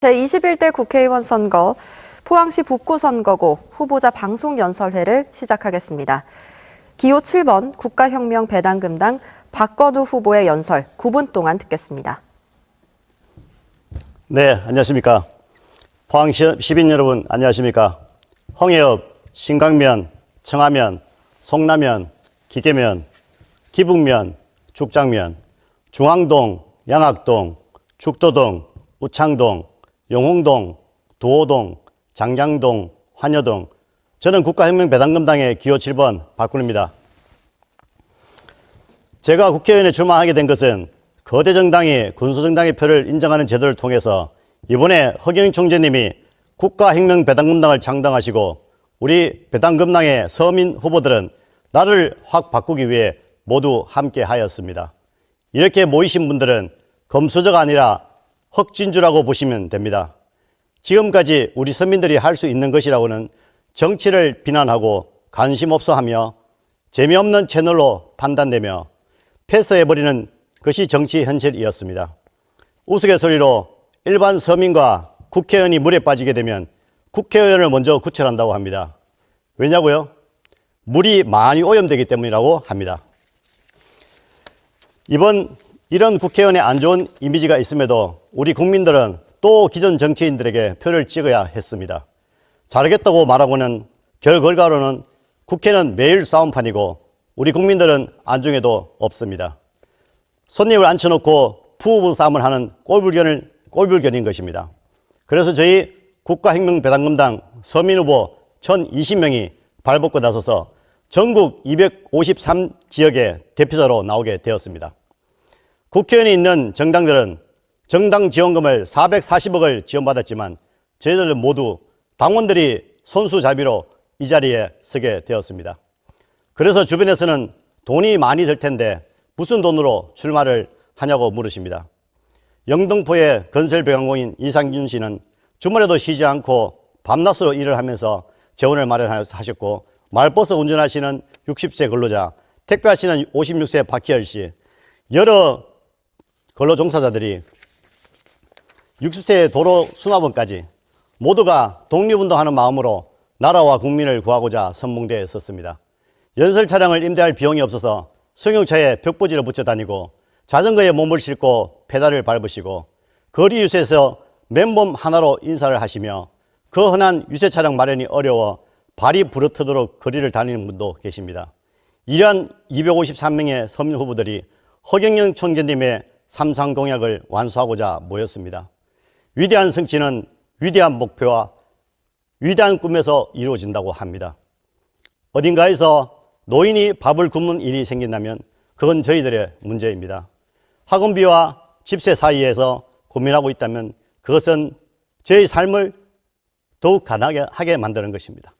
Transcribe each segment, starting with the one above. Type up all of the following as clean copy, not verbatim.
제21대 국회의원 선거, 포항시 북구 선거구 후보자 방송 연설회를 시작하겠습니다. 기호 7번 국가혁명 배당금당 박건우 후보의 연설 9분 동안 듣겠습니다. 네, 안녕하십니까. 포항시 시민 여러분, 안녕하십니까. 홍해읍, 신강면, 청하면, 송라면, 기계면, 기북면, 죽장면, 중앙동, 양학동, 죽도동, 우창동, 용흥동, 도호동, 장량동, 환여동. 저는 국가혁명 배당금당의 기호 7번 박근우입니다. 제가 국회의원에 출마하게 된 것은 거대 정당이 군소정당의 표를 인정하는 제도를 통해서 이번에 허경영 총재님이 국가혁명 배당금당을 창당하시고 우리 배당금당의 서민 후보들은 나를 확 바꾸기 위해 모두 함께 하였습니다. 이렇게 모이신 분들은 검수저가 아니라 흑진주라고 보시면 됩니다. 지금까지 우리 서민들이 할 수 있는 것이라고는 정치를 비난하고 관심 없어 하며 재미없는 채널로 판단되며 패스해버리는 것이 정치 현실이었습니다. 우스갯소리로 일반 서민과 국회의원이 물에 빠지게 되면 국회의원을 먼저 구출한다고 합니다. 왜냐고요? 물이 많이 오염되기 때문이라고 합니다. 이런 국회의원의 안 좋은 이미지가 있음에도 우리 국민들은 또 기존 정치인들에게 표를 찍어야 했습니다. 잘하겠다고 말하고는 결과로는 국회는 매일 싸움판이고 우리 국민들은 안중에도 없습니다. 손님을 앉혀놓고 푸우부 싸움을 하는 꼴불견인 것입니다. 그래서 저희 국가혁명 배당금당 서민후보 1020명이 발벗고 나서서 전국 253지역의 대표자로 나오게 되었습니다. 국회의원이 있는 정당들은 정당 지원금을 440억을 지원받았지만 저희들은 모두 당원들이 손수자비로 이 자리에 서게 되었습니다. 그래서 주변에서는 돈이 많이 들 텐데 무슨 돈으로 출마를 하냐고 물으십니다. 영등포의 건설배관공인 이상균 씨는 주말에도 쉬지 않고 밤낮으로 일을 하면서 재원을 마련하셨고, 마을버스 운전하시는 60세 근로자, 택배하시는 56세 박희열 씨, 여러 근로 종사자들이 60세 도로 수납원까지 모두가 독립운동하는 마음으로 나라와 국민을 구하고자 선봉대에 섰습니다. 연설 차량을 임대할 비용이 없어서 승용차에 벽보지를 붙여 다니고 자전거에 몸을 싣고 페달을 밟으시고 거리 유세에서 맨몸 하나로 인사를 하시며 그 흔한 유세 차량 마련이 어려워 발이 부르트도록 거리를 다니는 분도 계십니다. 이러한 253명의 서민 후보들이 허경영 총재님의 삼상 공약을 완수하고자 모였습니다. 위대한 성취는 위대한 목표와 위대한 꿈에서 이루어진다고 합니다. 어딘가에서 노인이 밥을 굶는 일이 생긴다면 그건 저희들의 문제입니다. 학원비와 집세 사이에서 고민하고 있다면 그것은 저희 삶을 더욱 가난하게 만드는 것입니다.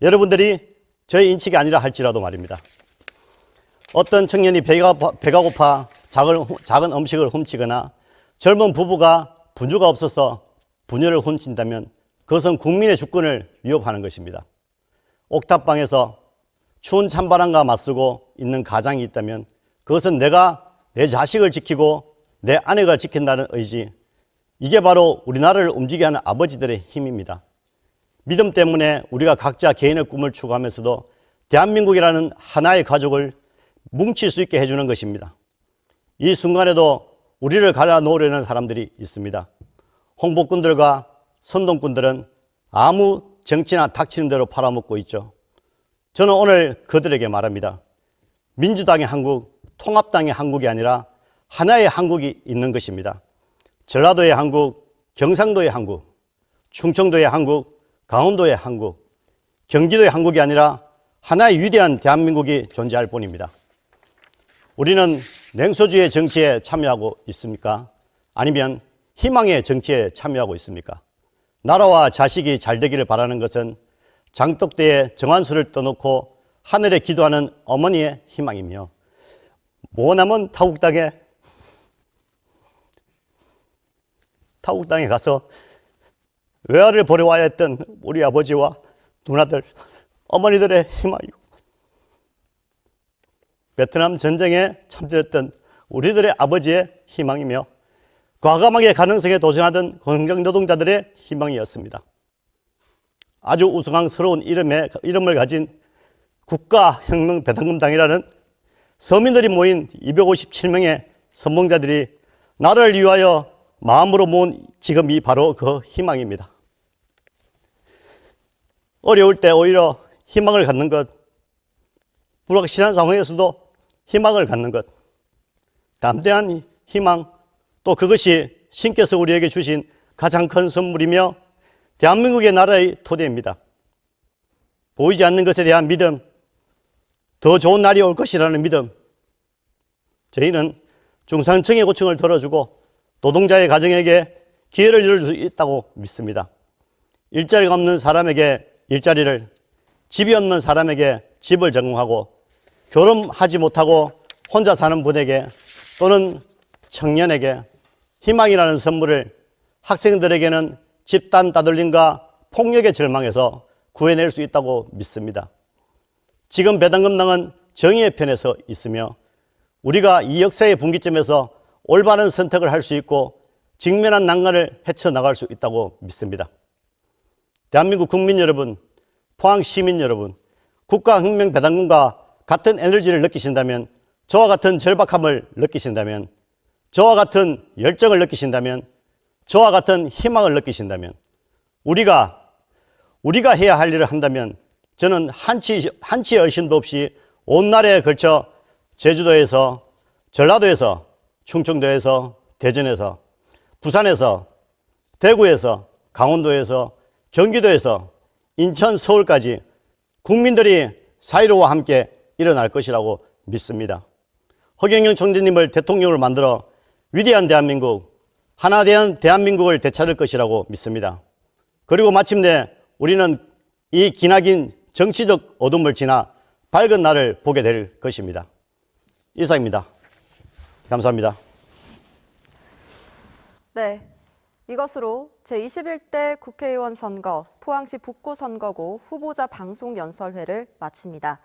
여러분들이 저희 인식이 아니라 할지라도 말입니다. 어떤 청년이 배가 고파 작은 음식을 훔치거나 젊은 부부가 분유가 없어서 분유를 훔친다면 그것은 국민의 주권을 위협하는 것입니다. 옥탑방에서 추운 찬바람과 맞서고 있는 가장이 있다면 그것은 내가 내 자식을 지키고 내 아내가 지킨다는 의지, 이게 바로 우리나라를 움직이게 하는 아버지들의 힘입니다. 믿음 때문에 우리가 각자 개인의 꿈을 추구하면서도 대한민국이라는 하나의 가족을 뭉칠 수 있게 해주는 것입니다. 이 순간에도 우리를 갈라놓으려는 사람들이 있습니다. 홍보꾼들과 선동꾼들은 아무 정치나 닥치는 대로 팔아먹고 있죠. 저는 오늘 그들에게 말합니다. 민주당의 한국, 통합당의 한국이 아니라 하나의 한국이 있는 것입니다. 전라도의 한국, 경상도의 한국, 충청도의 한국, 강원도의 한국, 경기도의 한국이 아니라 하나의 위대한 대한민국이 존재할 뿐입니다. 우리는 냉소주의 정치에 참여하고 있습니까? 아니면 희망의 정치에 참여하고 있습니까? 나라와 자식이 잘 되기를 바라는 것은 장독대에 정한수를 떠놓고 하늘에 기도하는 어머니의 희망이며 머나먼 타국당에 가서 외아를 보러 와야 했던 우리 아버지와 누나들, 어머니들의 희망이고 베트남 전쟁에 참전했던 우리들의 아버지의 희망이며 과감하게 가능성에 도전하던 공정 노동자들의 희망이었습니다. 아주 우스꽝스러운 이름을 가진 국가혁명배당금당이라는 서민들이 모인 257명의 선봉자들이 나라를 위하여 마음으로 모은 지금이 바로 그 희망입니다. 어려울 때 오히려 희망을 갖는 것, 불확실한 상황에서도 희망을 갖는 것, 담대한 희망, 또 그것이 신께서 우리에게 주신 가장 큰 선물이며 대한민국의 나라의 토대입니다. 보이지 않는 것에 대한 믿음, 더 좋은 날이 올 것이라는 믿음, 저희는 중산층의 고충을 덜어주고 노동자의 가정에게 기회를 열어줄 수 있다고 믿습니다. 일자리가 없는 사람에게 일자리를, 집이 없는 사람에게 집을 제공하고 결혼하지 못하고 혼자 사는 분에게 또는 청년에게 희망이라는 선물을 학생들에게는 집단 따돌림과 폭력의 절망에서 구해낼 수 있다고 믿습니다. 지금 배당금당은 정의의 편에서 있으며 우리가 이 역사의 분기점에서 올바른 선택을 할 수 있고 직면한 난관을 헤쳐나갈 수 있다고 믿습니다. 대한민국 국민 여러분, 포항 시민 여러분, 국가혁명배당금과 같은 에너지를 느끼신다면, 저와 같은 절박함을 느끼신다면, 저와 같은 열정을 느끼신다면, 저와 같은 희망을 느끼신다면, 우리가 해야 할 일을 한다면 저는 한치의 의심도 없이 온 나라에 걸쳐 제주도에서, 전라도에서, 충청도에서, 대전에서, 부산에서, 대구에서, 강원도에서, 경기도에서, 인천, 서울까지 국민들이 사이로와 함께 일어날 것이라고 믿습니다. 허경영 총재님을 대통령으로 만들어 위대한 대한민국, 하나된 대한민국을 되찾을 것이라고 믿습니다. 그리고 마침내 우리는 이 기나긴 정치적 어둠을 지나 밝은 날을 보게 될 것입니다. 이상입니다. 감사합니다. 네, 이것으로 제21대 국회의원 선거 포항시 북구 선거구 후보자 방송 연설회를 마칩니다.